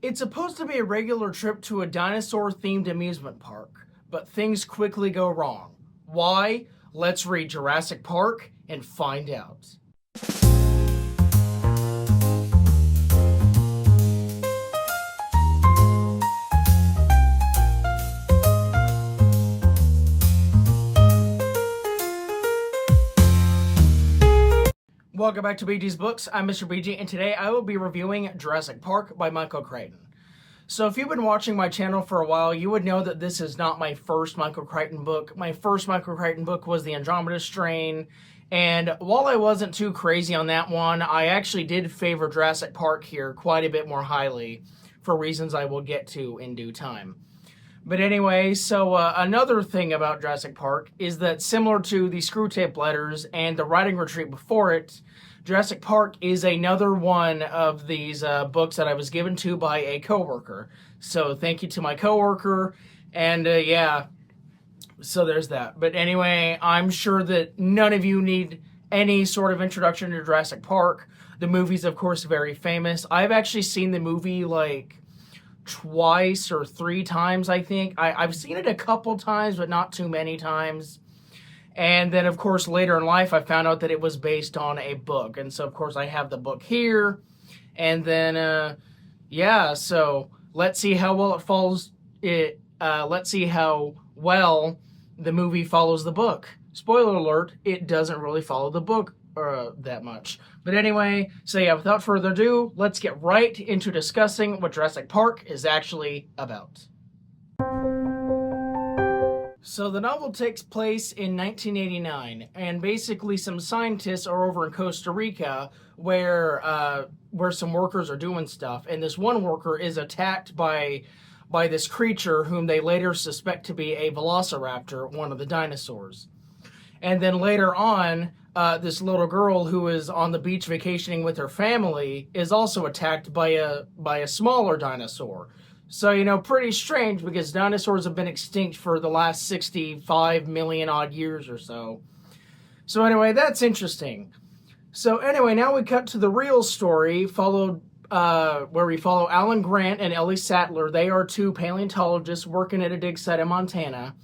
It's supposed to be a regular trip to a dinosaur-themed amusement park, but things quickly go wrong. Why? Let's read Jurassic Park and find out. Welcome back to BG's Books. I'm Mr. BG, and today I will be reviewing Jurassic Park by Michael Crichton. So if you've been watching my channel for a while, you would know that this is not my first Michael Crichton book. My first Michael Crichton book was The Andromeda Strain, and while I wasn't too crazy on that one, I actually did favor Jurassic Park here quite a bit more highly for reasons I will get to in due time. But anyway, so another thing about Jurassic Park is that similar to the Screwtape Letters and the Writing Retreat before it, Jurassic Park is another one of these books that I was given to by a coworker. So thank you to my coworker, and yeah, so there's that. But anyway, I'm sure that none of you need any sort of introduction to Jurassic Park. The movie's, of course, very famous. I've actually seen the movie like twice or three times, I think. I've seen it a couple times, but not too many times. And then, of course, later in life, I found out that it was based on a book. And so, of course, I have the book here. And then, yeah, so let's see how well it follows it. Let's see how well the movie follows the book. Spoiler alert, it doesn't really follow the book that much. But anyway, so yeah, without further ado, let's get right into discussing what Jurassic Park is actually about. So the novel takes place in 1989, and basically some scientists are over in Costa Rica where some workers are doing stuff, and this one worker is attacked by this creature whom they later suspect to be a velociraptor, one of the dinosaurs. And then later on, this little girl who is on the beach vacationing with her family is also attacked by a smaller dinosaur. So, you know, pretty strange because dinosaurs have been extinct for the last 65 million odd years or so. So anyway, that's interesting. So anyway, now we cut to the real story, where we follow Alan Grant and Ellie Sattler. They are two paleontologists working at a dig site in Montana.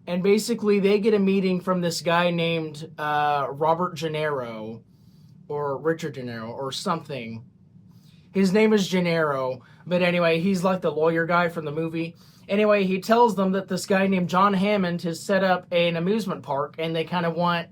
And basically, they get a meeting from this guy named Robert Gennaro, or Richard Gennaro, or something. His name is Gennaro, but anyway, he's like the lawyer guy from the movie. Anyway, he tells them that this guy named John Hammond has set up an amusement park, and they kind of want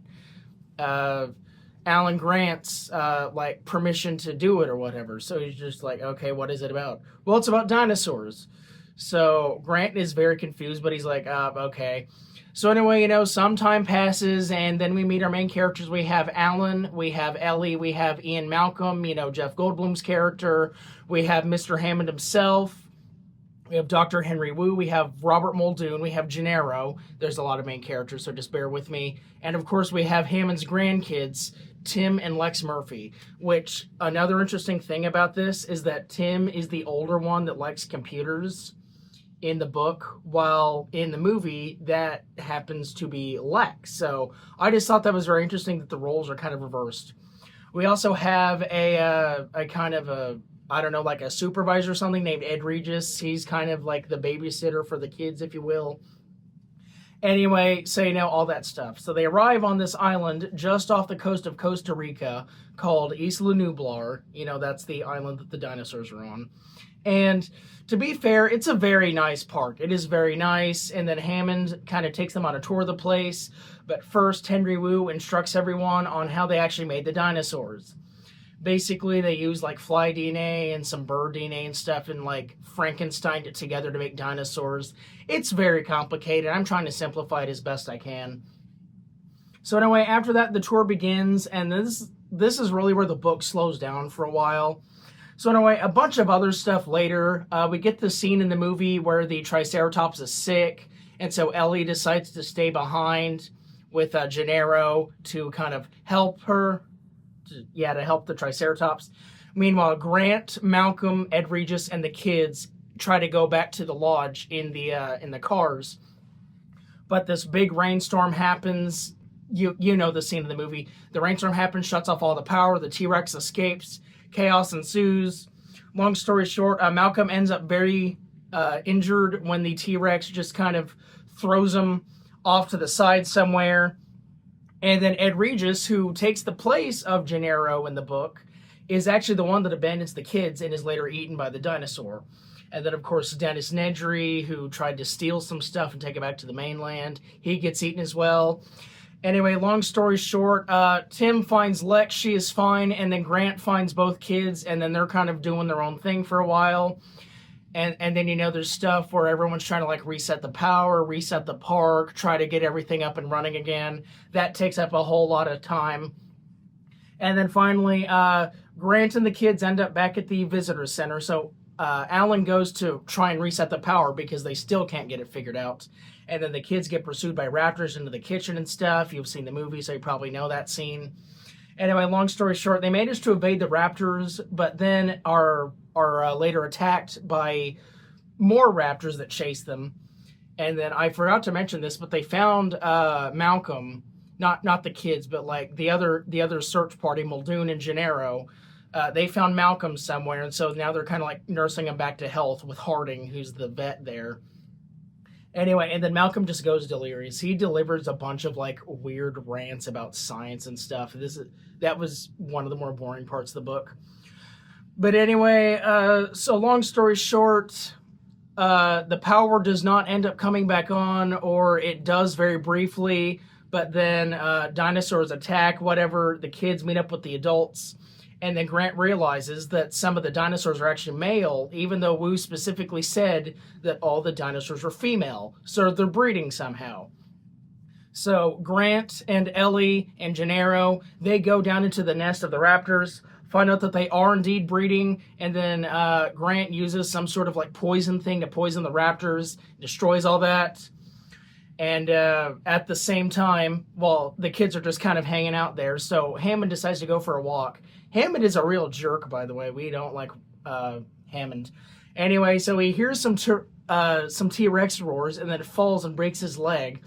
Alan Grant's like permission to do it or whatever. So he's just like, okay, what is it about? Well, it's about dinosaurs. So Grant is very confused, but he's like, okay. So anyway, you know, some time passes, and then we meet our main characters. We have Alan, we have Ellie, we have Ian Malcolm, you know, Jeff Goldblum's character. We have Mr. Hammond himself. We have Dr. Henry Wu. We have Robert Muldoon. We have Gennaro. There's a lot of main characters, so just bear with me. And of course, we have Hammond's grandkids, Tim and Lex Murphy, which another interesting thing about this is that Tim is the older one that likes computers in the book, while in the movie that happens to be Lex. So I just thought that was very interesting that the roles are kind of reversed. We also have a kind of a, I don't know, like a supervisor or something named Ed Regis. He's kind of like the babysitter for the kids, if you will. Anyway, so you know, all that stuff. So they arrive on this island just off the coast of Costa Rica called Isla Nublar. You know, that's the island that the dinosaurs are on. And to be fair, it's a very nice park. It is very nice. And then Hammond kind of takes them on a tour of the place. But first, Henry Wu instructs everyone on how they actually made the dinosaurs. Basically, they use like fly DNA and some bird DNA and stuff and like Frankensteined it together to make dinosaurs. It's very complicated. I'm trying to simplify it as best I can. So anyway, after that, the tour begins, and this is really where the book slows down for a while. So anyway, a bunch of other stuff later. We get the scene in the movie where the Triceratops is sick, and so Ellie decides to stay behind with Gennaro to kind of help her. To help the Triceratops. Meanwhile, Grant, Malcolm, Ed Regis, and the kids try to go back to the lodge in the cars. But this big rainstorm happens. You know the scene in the movie. The rainstorm happens, shuts off all the power. The T-Rex escapes. Chaos ensues. long story short, Malcolm ends up very injured when the T-Rex just kind of throws him off to the side somewhere. And then Ed Regis, who takes the place of Gennaro in the book, is actually the one that abandons the kids and is later eaten by the dinosaur. And then, of course, Dennis Nedry, who tried to steal some stuff and take it back to the mainland, he gets eaten as well. Anyway, long story short, Tim finds Lex, she is fine, and then Grant finds both kids, and then they're kind of doing their own thing for a while. And then, there's stuff where everyone's trying to, like, reset the power, reset the park, try to get everything up and running again. That takes up a whole lot of time. And then finally, Grant and the kids end up back at the visitor center. So Alan goes to try and reset the power because they still can't get it figured out. And then the kids get pursued by raptors into the kitchen and stuff. You've seen the movie, so you probably know that scene. Anyway, long story short, they manage to evade the raptors, but then are later attacked by more raptors that chase them. And then I forgot to mention this, but they found Malcolm, not the kids, but like the other search party, Muldoon and Gennaro. They found Malcolm somewhere, and so now they're kind of like nursing him back to health with Harding, who's the vet there. Anyway, and then Malcolm just goes delirious. He delivers a bunch of like weird rants about science and stuff. That was one of the more boring parts of the book. But anyway, so long story short, the power does not end up coming back on, or it does very briefly, but then dinosaurs attack, whatever. The kids meet up with the adults. And then Grant realizes that some of the dinosaurs are actually male, even though Wu specifically said that all the dinosaurs were female. So they're breeding somehow. So Grant and Ellie and Gennaro, they go down into the nest of the raptors, find out that they are indeed breeding, and then Grant uses some sort of like poison thing to poison the raptors, destroys all that. And at the same time, well, the kids are just kind of hanging out there, so Hammond decides to go for a walk. Hammond is a real jerk, by the way. We don't like Hammond. Anyway, so he hears some T-Rex roars, and then falls and breaks his leg.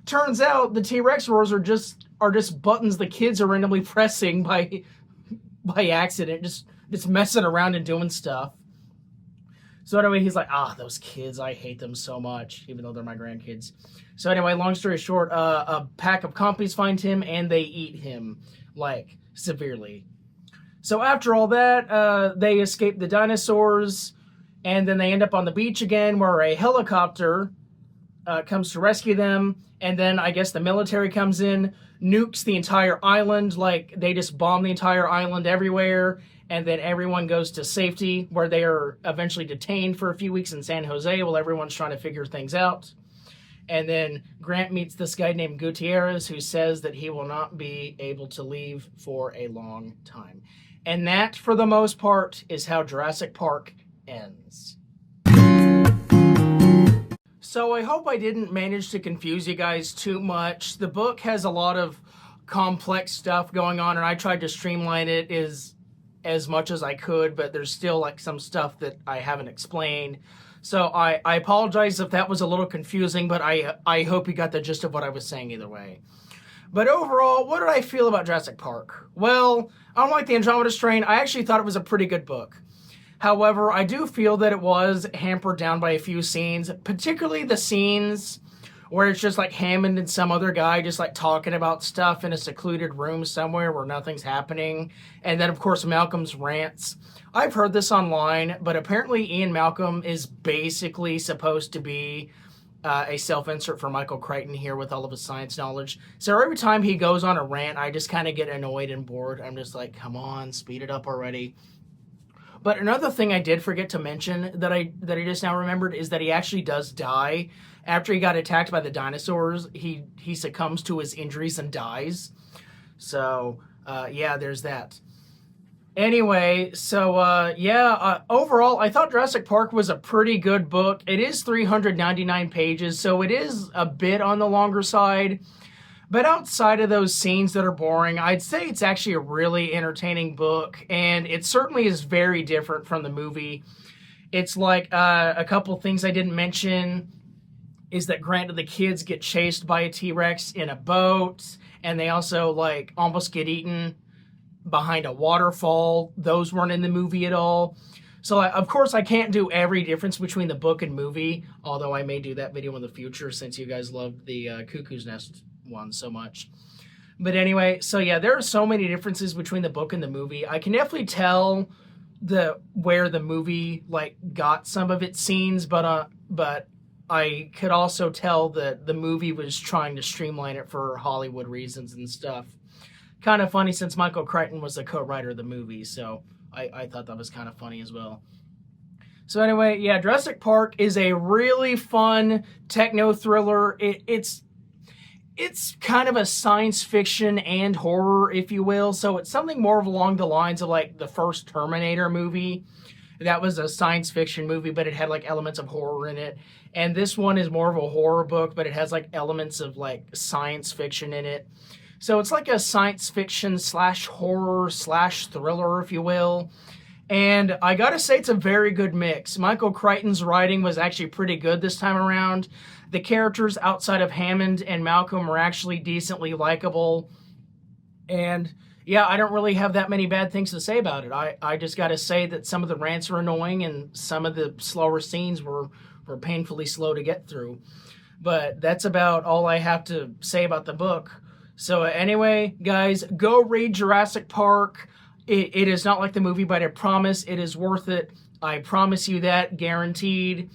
Turns out the T-Rex roars are just buttons the kids are randomly pressing by accident, just messing around and doing stuff. So anyway, he's like, those kids, I hate them so much, even though they're my grandkids. So anyway, long story short, a pack of compies find him, and they eat him, like, severely. So after all that, they escape the dinosaurs, and then they end up on the beach again, where a helicopter comes to rescue them, and then I guess the military comes in, nukes the entire island, like, they just bomb the entire island everywhere, and then everyone goes to safety, where they are eventually detained for a few weeks in San Jose while everyone's trying to figure things out. And then Grant meets this guy named Gutierrez, who says that he will not be able to leave for a long time. And that, for the most part, is how Jurassic Park ends. So I hope I didn't manage to confuse you guys too much. The book has a lot of complex stuff going on, and I tried to streamline it as much as I could, but there's still like some stuff that I haven't explained. So I apologize if that was a little confusing, but I hope you got the gist of what I was saying either way. But overall, what did I feel about Jurassic Park? Well, unlike the Andromeda Strain, I actually thought it was a pretty good book. However, I do feel that it was hampered down by a few scenes, particularly the scenes where it's just like Hammond and some other guy just like talking about stuff in a secluded room somewhere where nothing's happening. And then, of course, Malcolm's rants. I've heard this online, but apparently Ian Malcolm is basically supposed to be a self-insert for Michael Crichton here with all of his science knowledge. So every time he goes on a rant, I just kind of get annoyed and bored. I'm just like, come on, speed it up already. But another thing I did forget to mention that I just now remembered is that he actually does die. After he got attacked by the dinosaurs, he succumbs to his injuries and dies. So, yeah, there's that. Anyway, so, overall, I thought Jurassic Park was a pretty good book. It is 399 pages, so it is a bit on the longer side. But outside of those scenes that are boring, I'd say it's actually a really entertaining book, and it certainly is very different from the movie. It's like a couple things I didn't mention is that Grant and the kids get chased by a T-Rex in a boat, and they also like almost get eaten behind a waterfall. Those weren't in the movie at all. So, of course, I can't do every difference between the book and movie, although I may do that video in the future since you guys loved the Cuckoo's Nest one so much. But anyway, so yeah, there are so many differences between the book and the movie. I can definitely tell where the movie like got some of its scenes, but I could also tell that the movie was trying to streamline it for Hollywood reasons and stuff. Kind of funny since Michael Crichton was the co-writer of the movie, so I thought that was kind of funny as well. So anyway, yeah, Jurassic Park is a really fun techno thriller. It's kind of a science fiction and horror, if you will. So it's something more along the lines of like the first Terminator movie. That was a science fiction movie, but it had like elements of horror in it. And this one is more of a horror book, but it has like elements of like science fiction in it. So it's like a science fiction slash horror slash thriller, if you will. And I gotta say, it's a very good mix. Michael Crichton's writing was actually pretty good this time around. The characters outside of Hammond and Malcolm are actually decently likable. And yeah, I don't really have that many bad things to say about it. I just gotta say that some of the rants are annoying and some of the slower scenes were painfully slow to get through. But that's about all I have to say about the book. So anyway, guys, go read Jurassic Park. It is not like the movie, but I promise it is worth it. I promise you that, guaranteed.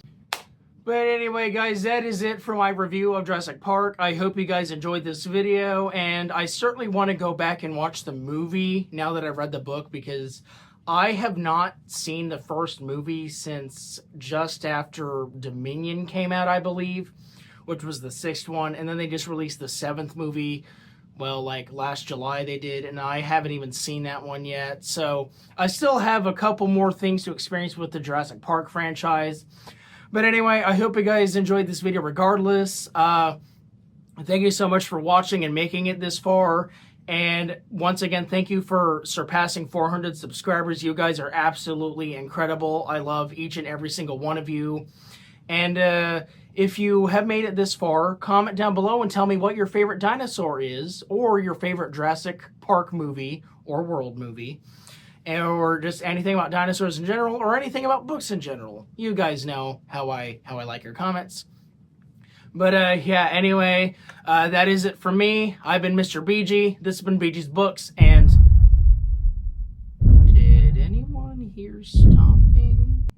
But anyway, guys, that is it for my review of Jurassic Park. I hope you guys enjoyed this video, and I certainly want to go back and watch the movie now that I've read the book, because I have not seen the first movie since just after Dominion came out, I believe, which was the 6th one, and then they just released the 7th movie. Well, like last July they did, and I haven't even seen that one yet. So I still have a couple more things to experience with the Jurassic Park franchise. But anyway, I hope you guys enjoyed this video regardless. Thank you so much for watching and making it this far. And once again, thank you for surpassing 400 subscribers. You guys are absolutely incredible. I love each and every single one of you. And if you have made it this far, comment down below and tell me what your favorite dinosaur is, or your favorite Jurassic Park movie or world movie, or just anything about dinosaurs in general, or anything about books in general. You guys know how I like your comments. But yeah, anyway, that is it for me. I've been Mr. BG. This has been BG's Books, and did anyone hear stomping?